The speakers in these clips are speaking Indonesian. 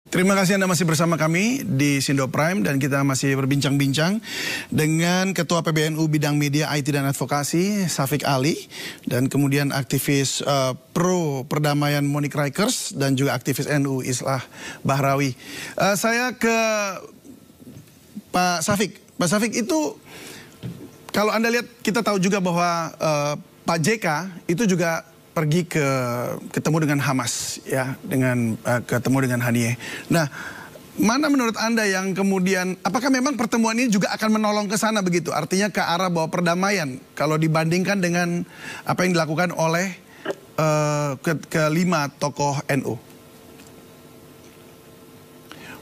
Terima kasih Anda masih bersama kami di Sindo Prime dan kita masih berbincang-bincang dengan Ketua PBNU Bidang Media, IT dan Advokasi, Syafiq Ali, dan kemudian aktivis pro perdamaian Monique Rikers dan juga aktivis NU Islah Bahrawi. Saya ke Pak Syafiq. Pak Syafiq, itu kalau Anda lihat, kita tahu juga bahwa Pak JK itu juga pergi ketemu dengan Hamas, ya, ketemu dengan Haniyeh. Nah, mana menurut Anda yang kemudian, apakah memang pertemuan ini juga akan menolong ke sana begitu? Artinya ke arah bahwa perdamaian, kalau dibandingkan dengan apa yang dilakukan oleh kelima tokoh NU.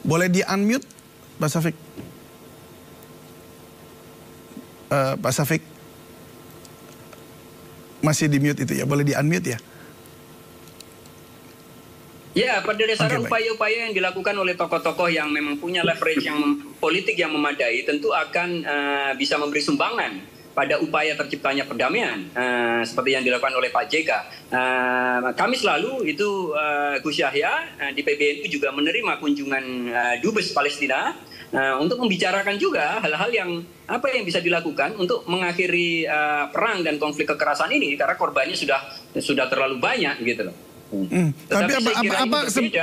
Boleh di-unmute, Pak Syafiq? Pak Syafiq? Masih di mute itu ya, boleh di unmute ya? Ya, pada dasarnya upaya-upaya yang dilakukan oleh tokoh-tokoh yang memang punya leverage yang politik yang memadai tentu akan bisa memberi sumbangan pada upaya terciptanya perdamaian seperti yang dilakukan oleh Pak JK. Kami selalu itu Gus Yahya di PBNU juga menerima kunjungan Dubes Palestina untuk membicarakan juga hal-hal yang apa yang bisa dilakukan untuk mengakhiri perang dan konflik kekerasan ini, karena korbannya sudah terlalu banyak gitu loh. Tapi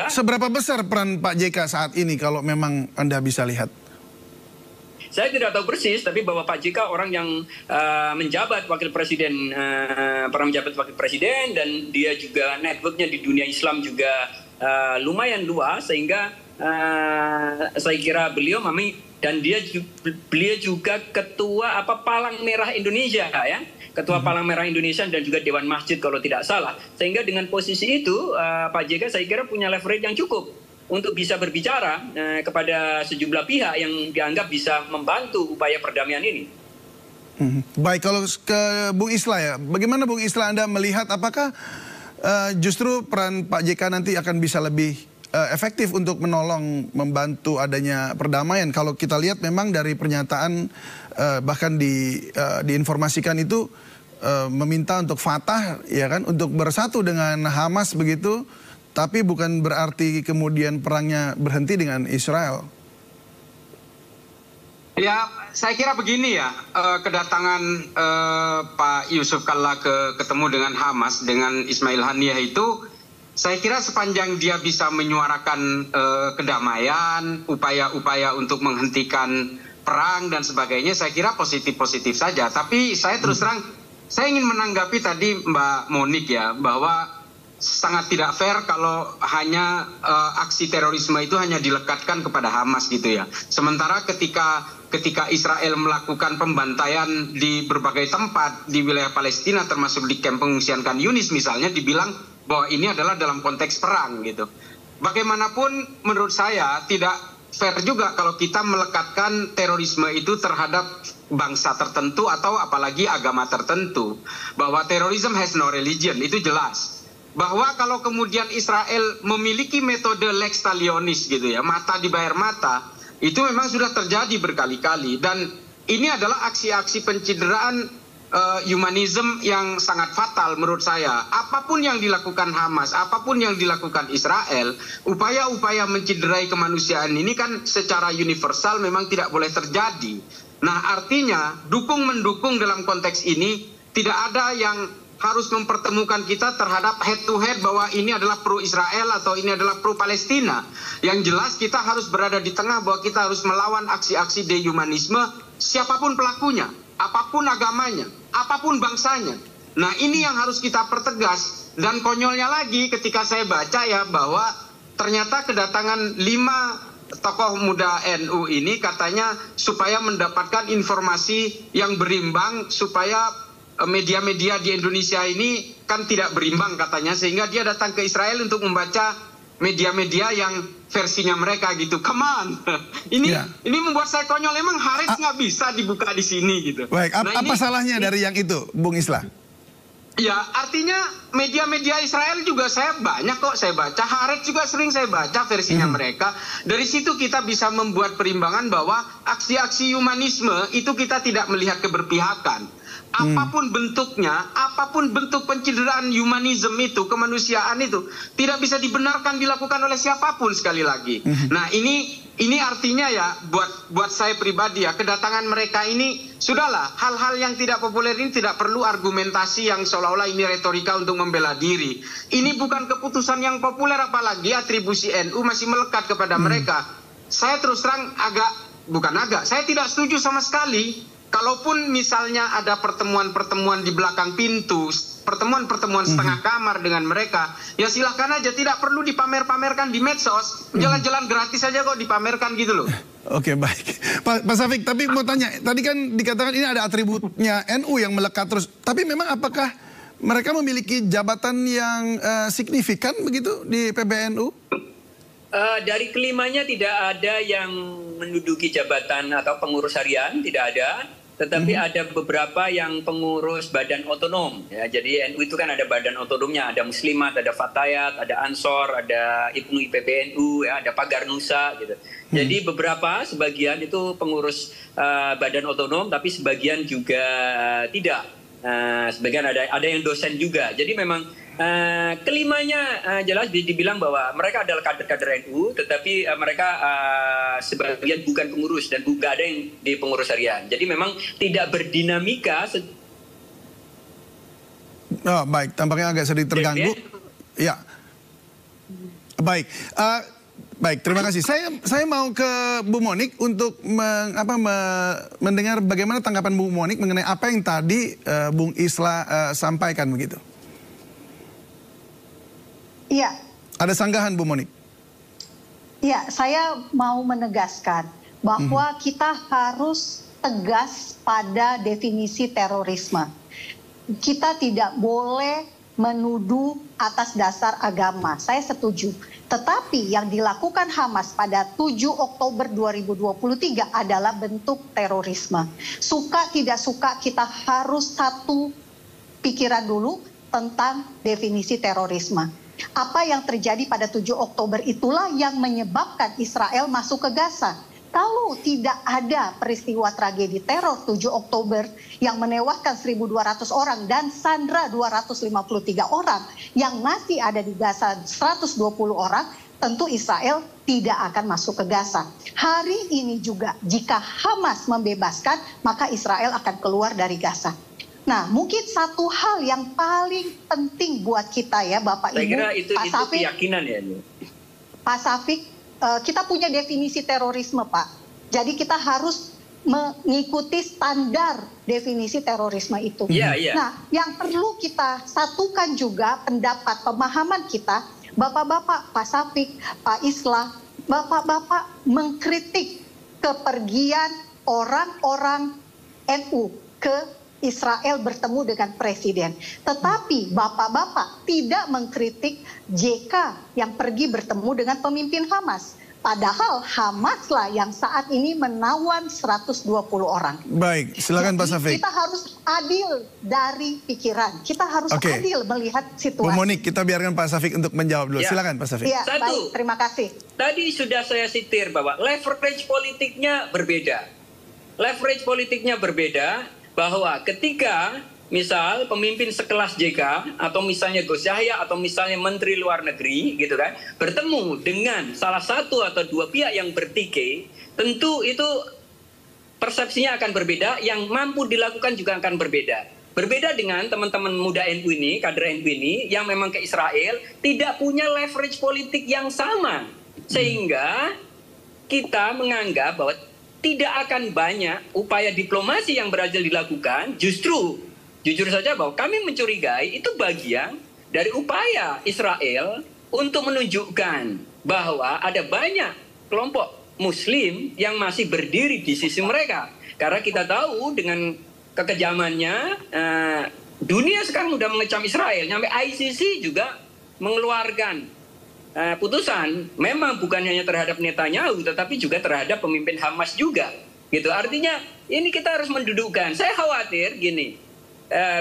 seberapa besar peran Pak JK saat ini kalau memang Anda bisa lihat? Saya tidak tahu persis, tapi bahwa Pak JK orang yang menjabat wakil presiden, pernah menjabat wakil presiden, dan dia juga networknya di dunia Islam juga lumayan luas, sehingga saya kira beliau beliau juga ketua Palang Merah Indonesia, ya, ketua Palang Merah Indonesia dan juga Dewan Masjid kalau tidak salah. Sehingga dengan posisi itu Pak JK saya kira punya leverage yang cukup untuk bisa berbicara kepada sejumlah pihak yang dianggap bisa membantu upaya perdamaian ini. Baik, kalau ke Bung Islah ya, bagaimana Bung Islah Anda melihat apakah justru peran Pak JK nanti akan bisa lebih efektif untuk menolong membantu adanya perdamaian? Kalau kita lihat memang dari pernyataan bahkan diinformasikan itu meminta untuk Fatah, ya kan, untuk bersatu dengan Hamas begitu, tapi bukan berarti kemudian perangnya berhenti dengan Israel. Ya, saya kira begini ya, kedatangan Pak Yusuf Kalla ketemu dengan Hamas, dengan Ismail Haniyeh itu, saya kira sepanjang dia bisa menyuarakan kedamaian, upaya-upaya untuk menghentikan perang dan sebagainya, saya kira positif-positif saja. Tapi saya terus terang, saya ingin menanggapi tadi Mbak Monique ya, bahwa sangat tidak fair kalau hanya aksi terorisme itu hanya dilekatkan kepada Hamas gitu ya. Sementara ketika Israel melakukan pembantaian di berbagai tempat di wilayah Palestina, termasuk di kamp pengungsian Khan Yunis misalnya, dibilang bahwa ini adalah dalam konteks perang gitu. Bagaimanapun menurut saya tidak fair juga kalau kita melekatkan terorisme itu terhadap bangsa tertentu atau apalagi agama tertentu. Bahwa terrorism has no religion, itu jelas. Bahwa kalau kemudian Israel memiliki metode lex talionis gitu ya, mata dibayar mata, itu memang sudah terjadi berkali-kali. Dan ini adalah aksi-aksi pencideraan humanisme yang sangat fatal menurut saya. Apapun yang dilakukan Hamas, apapun yang dilakukan Israel, upaya-upaya menciderai kemanusiaan ini kan secara universal memang tidak boleh terjadi. Nah, artinya dukung-mendukung dalam konteks ini tidak ada yang harus mempertemukan kita terhadap head to head bahwa ini adalah pro Israel atau ini adalah pro Palestina. Yang jelas kita harus berada di tengah, bahwa kita harus melawan aksi-aksi dehumanisme siapapun pelakunya, apapun agamanya, apapun bangsanya. Nah, ini yang harus kita pertegas. Dan konyolnya lagi ketika saya baca ya, bahwa ternyata kedatangan 5 tokoh muda NU ini katanya supaya mendapatkan informasi yang berimbang, supaya media-media di Indonesia ini kan tidak berimbang katanya, sehingga dia datang ke Israel untuk membaca media-media yang versinya mereka gitu. Come on. Ini membuat saya konyol. Emang Haaretz nggak bisa dibuka di sini gitu. Baik, apa salahnya dari yang itu, Bung Islah? Ya, artinya media-media Israel juga saya banyak kok saya baca. Haaretz juga sering saya baca versinya mereka. Dari situ kita bisa membuat perimbangan bahwa aksi-aksi humanisme itu kita tidak melihat keberpihakan. apapun bentuknya, apapun bentuk pencideraan humanisme itu, kemanusiaan itu, tidak bisa dibenarkan dilakukan oleh siapapun sekali lagi. Nah ini artinya ya buat saya pribadi ya, kedatangan mereka ini sudahlah, hal-hal yang tidak populer ini tidak perlu argumentasi yang seolah-olah ini retorika untuk membela diri. Ini bukan keputusan yang populer, apalagi atribusi NU masih melekat kepada mereka. Saya terus terang saya tidak setuju sama sekali. Kalaupun misalnya ada pertemuan-pertemuan di belakang pintu, pertemuan-pertemuan setengah kamar dengan mereka, ya silahkan aja, tidak perlu dipamer-pamerkan di medsos, jalan-jalan gratis saja kok dipamerkan gitu loh. Oke, baik. Pak Safik, tapi mau tanya, tadi kan dikatakan ini ada atributnya NU yang melekat terus, tapi memang apakah mereka memiliki jabatan yang signifikan begitu di PBNU? Dari kelimanya tidak ada yang menduduki jabatan atau pengurus harian, tidak ada. Tetapi ada beberapa yang pengurus badan otonom. Ya, jadi NU itu kan ada badan otonomnya, ada Muslimat, ada Fatayat, ada Ansor, ada Ibnu IPBNU, ya, ada Pagar Nusa gitu. Jadi sebagian itu pengurus badan otonom, tapi sebagian juga tidak. Sebagian ada yang dosen juga. Jadi memang kelimanya jelas dibilang bahwa mereka adalah kader-kader NU, tetapi mereka sebagian bukan pengurus dan nggak ada yang di pengurus harian. Jadi memang tidak berdinamika. Oh, baik, tampaknya agak sedikit terganggu. Ya, baik. Baik, terima kasih. Saya mau ke Bu Monik untuk mendengar bagaimana tanggapan Bu Monik mengenai apa yang tadi Bung Islah sampaikan begitu. Iya. Ada sanggahan Bu Monik? Iya, saya mau menegaskan bahwa kita harus tegas pada definisi terorisme. Kita tidak boleh menuduh atas dasar agama. Saya setuju. Tetapi yang dilakukan Hamas pada 7 Oktober 2023 adalah bentuk terorisme. Suka tidak suka, kita harus satu pikiran dulu tentang definisi terorisme. Apa yang terjadi pada 7 Oktober itulah yang menyebabkan Israel masuk ke Gaza. Kalau tidak ada peristiwa tragedi teror 7 Oktober yang menewaskan 1.200 orang dan sandra 253 orang yang masih ada di Gaza 120 orang, tentu Israel tidak akan masuk ke Gaza. Hari ini juga jika Hamas membebaskan, maka Israel akan keluar dari Gaza. Nah, mungkin satu hal yang paling penting buat kita ya Bapak Ibu, saya kira itu Safik, keyakinan ya. Pak Safik, kita punya definisi terorisme Pak. Jadi kita harus mengikuti standar definisi terorisme itu. Nah, yang perlu kita satukan juga pendapat, pemahaman kita, Bapak-bapak, Pak Safik, Pak Islah, Bapak-bapak mengkritik kepergian orang-orang NU ke Israel bertemu dengan presiden. Tetapi Bapak-bapak tidak mengkritik JK yang pergi bertemu dengan pemimpin Hamas. Padahal Hamaslah yang saat ini menawan 120 orang. Baik, silakan Pak Safik. Kita harus adil dari pikiran. Kita harus adil melihat situasi. Bu Monik, kita biarkan Pak Safik untuk menjawab dulu. Silakan Pak Safik. Ya, baik, terima kasih. Tadi sudah saya sitir bahwa leverage politiknya berbeda. Leverage politiknya berbeda. Bahwa ketika misal pemimpin sekelas JK atau misalnya Gus Yahya atau misalnya Menteri Luar Negeri gitu kan bertemu dengan salah satu atau dua pihak yang bertikai, tentu itu persepsinya akan berbeda, yang mampu dilakukan juga akan berbeda. Berbeda dengan teman-teman muda NU ini, kader NU ini yang memang ke Israel tidak punya leverage politik yang sama, sehingga kita menganggap bahwa tidak akan banyak upaya diplomasi yang berhasil dilakukan. Justru, jujur saja bahwa kami mencurigai itu bagian dari upaya Israel untuk menunjukkan bahwa ada banyak kelompok Muslim yang masih berdiri di sisi mereka. Karena kita tahu dengan kekejamannya, dunia sekarang sudah mengecam Israel. Sampai ICC juga mengeluarkan putusan, memang bukan hanya terhadap Netanyahu, tetapi juga terhadap pemimpin Hamas juga. Gitu. Artinya ini kita harus mendudukkan. Saya khawatir gini,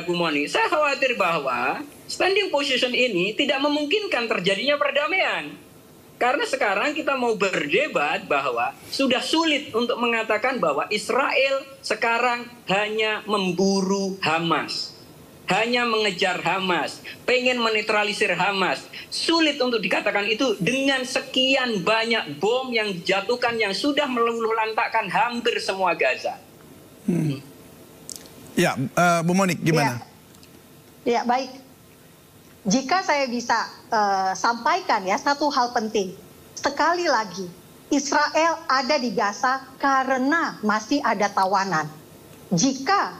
Bu Moni, saya khawatir bahwa standing position ini tidak memungkinkan terjadinya perdamaian. Karena sekarang kita mau berdebat bahwa sudah sulit untuk mengatakan bahwa Israel sekarang hanya memburu Hamas. Hanya mengejar Hamas, pengen menetralisir Hamas. Sulit untuk dikatakan itu dengan sekian banyak bom yang dijatuhkan yang sudah meluluh lantakkan hampir semua Gaza. Ya, Bu Monik gimana? Ya, baik. Jika saya bisa sampaikan ya satu hal penting. Sekali lagi, Israel ada di Gaza karena masih ada tawanan. Jika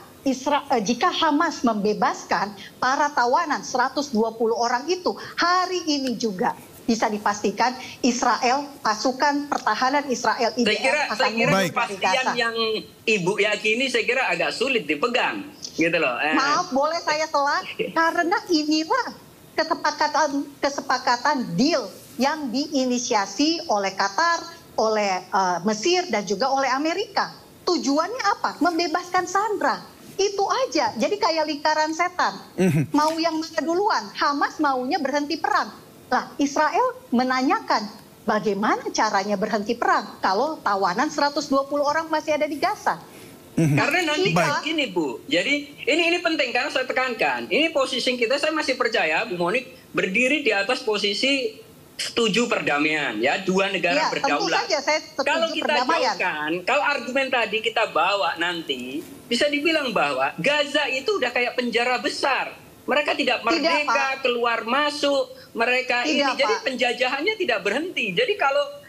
Hamas membebaskan para tawanan 120 orang itu, hari ini juga bisa dipastikan Israel, pasukan pertahanan Israel IDF akan mulai di Gaza. Yang Ibu yakini saya kira agak sulit dipegang, gitu loh. Maaf, boleh saya telat? Karena inilah kesepakatan deal yang diinisiasi oleh Qatar, oleh Mesir dan juga oleh Amerika. Tujuannya apa? Membebaskan sandera. Itu aja. Jadi kayak lingkaran setan. Mau yang mana duluan? Hamas maunya berhenti perang. Lah, Israel menanyakan bagaimana caranya berhenti perang kalau tawanan 120 orang masih ada di Gaza. Karena nanti gini Bu, jadi ini penting karena saya tekankan. Ini posisi kita, saya masih percaya Bu Monik berdiri di atas posisi setuju perdamaian, ya, dua negara berdaulat. Tentu saja saya setuju kalau kita jauhkan, kalau argumen tadi kita bawa nanti, bisa dibilang bahwa Gaza itu udah kayak penjara besar. Mereka tidak merdeka, keluar masuk, mereka ini. Jadi penjajahannya tidak berhenti. Jadi kalau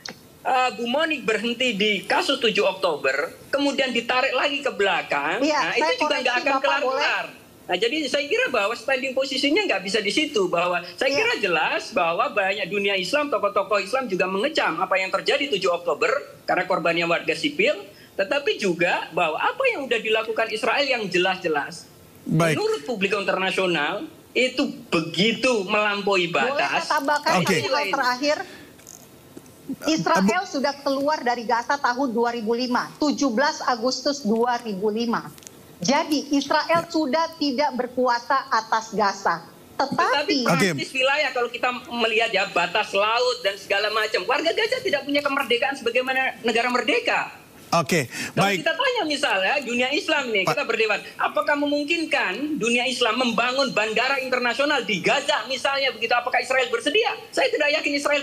Bu Monik berhenti di kasus 7 Oktober, kemudian ditarik lagi ke belakang, nah itu juga nggak akan kelar-kelar. Nah, jadi saya kira bahwa standing posisinya nggak bisa di situ. Bahwa saya kira jelas bahwa banyak dunia Islam, tokoh-tokoh Islam juga mengecam apa yang terjadi 7 Oktober karena korbannya warga sipil. Tetapi juga bahwa apa yang sudah dilakukan Israel yang jelas-jelas menurut publik internasional itu begitu melampaui batas. Boleh saya tambahkan hal terakhir? Israel sudah keluar dari Gaza tahun 2005, 17 Agustus 2005. Jadi Israel sudah tidak berkuasa atas Gaza. Tetapi praktis wilayah kalau kita melihat ya batas laut dan segala macam, warga Gaza tidak punya kemerdekaan sebagaimana negara merdeka. Kalau kita tanya misalnya dunia Islam nih, kita berdebat, apakah memungkinkan dunia Islam membangun bandara internasional di Gaza misalnya begitu? Apakah Israel bersedia? Saya tidak yakin Israel.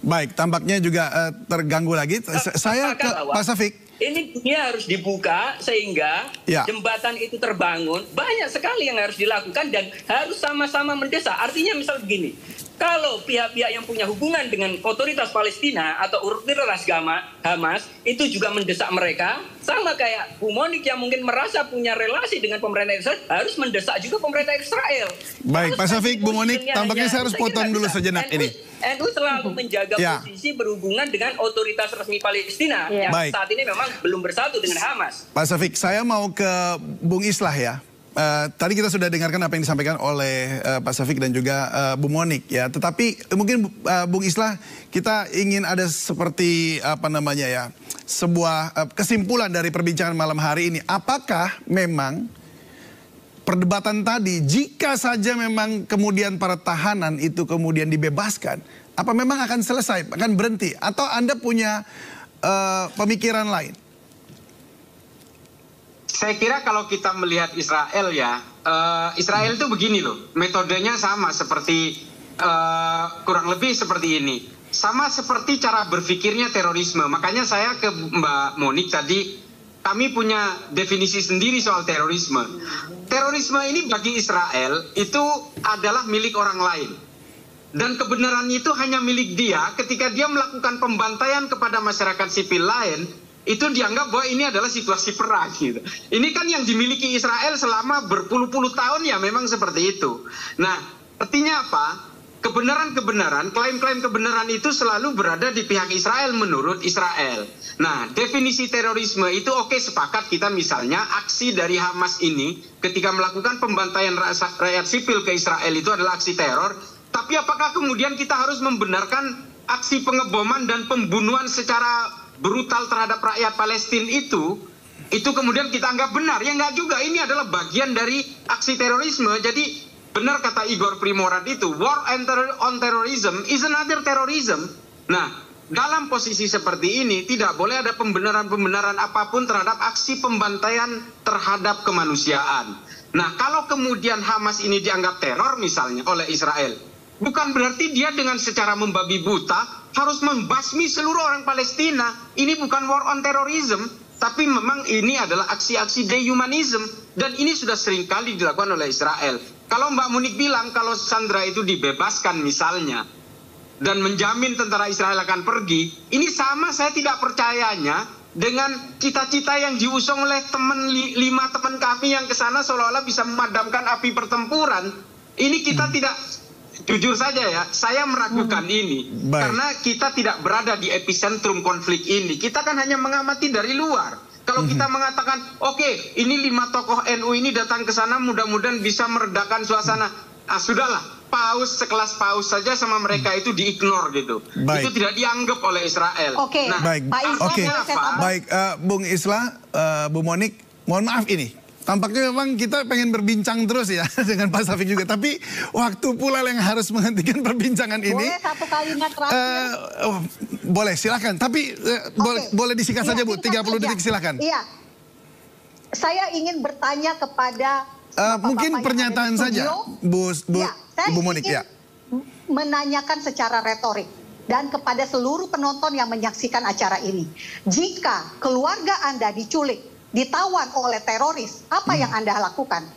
Baik, tampaknya juga terganggu lagi. Saya ke Pak Syafiq. Ini dunia harus dibuka sehingga jembatan itu terbangun. Banyak sekali yang harus dilakukan dan harus sama-sama mendesak. Artinya misal begini, kalau pihak-pihak yang punya hubungan dengan otoritas Palestina atau otoritas Hamas itu juga mendesak mereka, sama kayak Bu Monik yang mungkin merasa punya relasi dengan pemerintah Israel, harus mendesak juga pemerintah Israel. Baik, Pak Syafiq, Bu Monik, tampaknya saya harus potong dulu sejenak ini. NU selalu menjaga posisi berhubungan dengan otoritas resmi Palestina yang saat ini memang belum bersatu dengan Hamas. Pak Syafiq, saya mau ke Bung Islah ya. Tadi kita sudah dengarkan apa yang disampaikan oleh Pak Syafiq dan juga Bu Monik ya. Tetapi mungkin Bung Islah, kita ingin ada seperti apa namanya ya, sebuah kesimpulan dari perbincangan malam hari ini. Apakah memang perdebatan tadi, jika saja memang kemudian para tahanan itu kemudian dibebaskan, apa memang akan selesai, akan berhenti? Atau Anda punya pemikiran lain? Saya kira kalau kita melihat Israel ya, Israel itu begini loh, metodenya sama seperti kurang lebih seperti ini. Sama seperti cara berpikirnya terorisme. Makanya saya ke Mbak Monik tadi, kami punya definisi sendiri soal terorisme. Terorisme ini bagi Israel itu adalah milik orang lain. Dan kebenaran itu hanya milik dia ketika dia melakukan pembantaian kepada masyarakat sipil lain, itu dianggap bahwa ini adalah situasi perang gitu. Ini kan yang dimiliki Israel selama berpuluh-puluh tahun ya memang seperti itu. Nah, artinya apa? Kebenaran-kebenaran, klaim-klaim kebenaran itu selalu berada di pihak Israel menurut Israel. Nah, definisi terorisme itu oke, sepakat kita misalnya aksi dari Hamas ini ketika melakukan pembantaian rakyat sipil ke Israel itu adalah aksi teror. Tapi apakah kemudian kita harus membenarkan aksi pengeboman dan pembunuhan secara brutal terhadap rakyat Palestina itu kemudian kita anggap benar? Ya enggak juga, ini adalah bagian dari aksi terorisme. Jadi benar kata Igor Primorat itu, war on terrorism is another terrorism. Nah, dalam posisi seperti ini tidak boleh ada pembenaran-pembenaran apapun terhadap aksi pembantaian terhadap kemanusiaan. Nah, kalau kemudian Hamas ini dianggap teror misalnya oleh Israel, bukan berarti dia dengan secara membabi buta harus membasmi seluruh orang Palestina. Ini bukan war on terrorism, tapi memang ini adalah aksi-aksi dehumanism. Dan ini sudah seringkali dilakukan oleh Israel. Kalau Mbak Munik bilang kalau Sandra itu dibebaskan misalnya, dan menjamin tentara Israel akan pergi, ini sama saya tidak percayanya dengan cita-cita yang diusung oleh lima teman kami yang ke sana seolah-olah bisa memadamkan api pertempuran. Ini kita tidak, jujur saja ya, saya meragukan ini. Baik. Karena kita tidak berada di epicentrum konflik ini. Kita kan hanya mengamati dari luar. Kalau kita mengatakan, oke, ini 5 tokoh NU ini datang ke sana, mudah-mudahan bisa meredakan suasana. Ah, sudahlah, paus sekelas paus saja sama mereka itu di-ignore gitu. Baik. Itu tidak dianggap oleh Israel. Oke. Nah, Baik, Pak Islah, oke. boleh saya tambah? Baik, Bung Islah, Bu Monik, mohon maaf ini. Tampaknya memang kita pengen berbincang terus ya dengan Pak Syafiq juga. Tapi waktu pula yang harus menghentikan perbincangan ini. Boleh satu kalimat terakhir? Boleh, silakan. Tapi boleh disingkat saja, Bu. 30 detik silakan. Iya. Saya ingin bertanya kepada mungkin Bapak-bapak pernyataan yang ada di saja, studio. Saya Bu Monik ingin ya. menanyakan secara retorik dan kepada seluruh penonton yang menyaksikan acara ini. Jika keluarga Anda diculik, ditawan oleh teroris, apa yang Anda lakukan?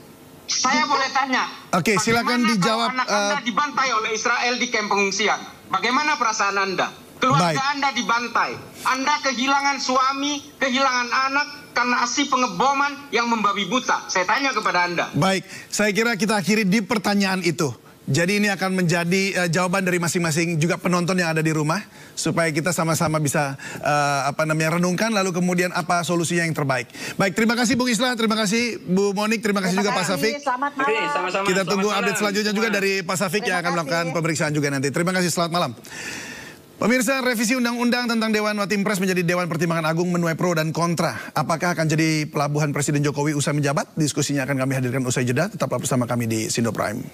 saya boleh tanya. Oke, silakan bagaimana dijawab. kalau anak Anda dibantai oleh Israel di kamp pengungsian. Bagaimana perasaan Anda? Keluarga Baik. Anda dibantai. Anda kehilangan suami, kehilangan anak karena aksi pengeboman yang membabi buta. Saya tanya kepada Anda. Baik, saya kira kita akhiri di pertanyaan itu. Jadi ini akan menjadi jawaban dari masing-masing juga penonton yang ada di rumah supaya kita sama-sama bisa renungkan lalu kemudian apa solusinya yang terbaik. Baik, terima kasih Bung Islah, terima kasih Bu Monik, terima kasih juga Pak Syafiq. Selamat Oke, malam. sama-sama. Kita tunggu Selamat update malam. selanjutnya juga dari Pak Syafiq yang akan melakukan pemeriksaan juga nanti. Terima kasih, selamat malam. Pemirsa, revisi undang-undang tentang Dewan Watim Pres menjadi Dewan Pertimbangan Agung menuai pro dan kontra. Apakah akan jadi pelabuhan Presiden Jokowi usai menjabat? Diskusinya akan kami hadirkan usai jeda. Tetaplah bersama kami di Sindo Prime.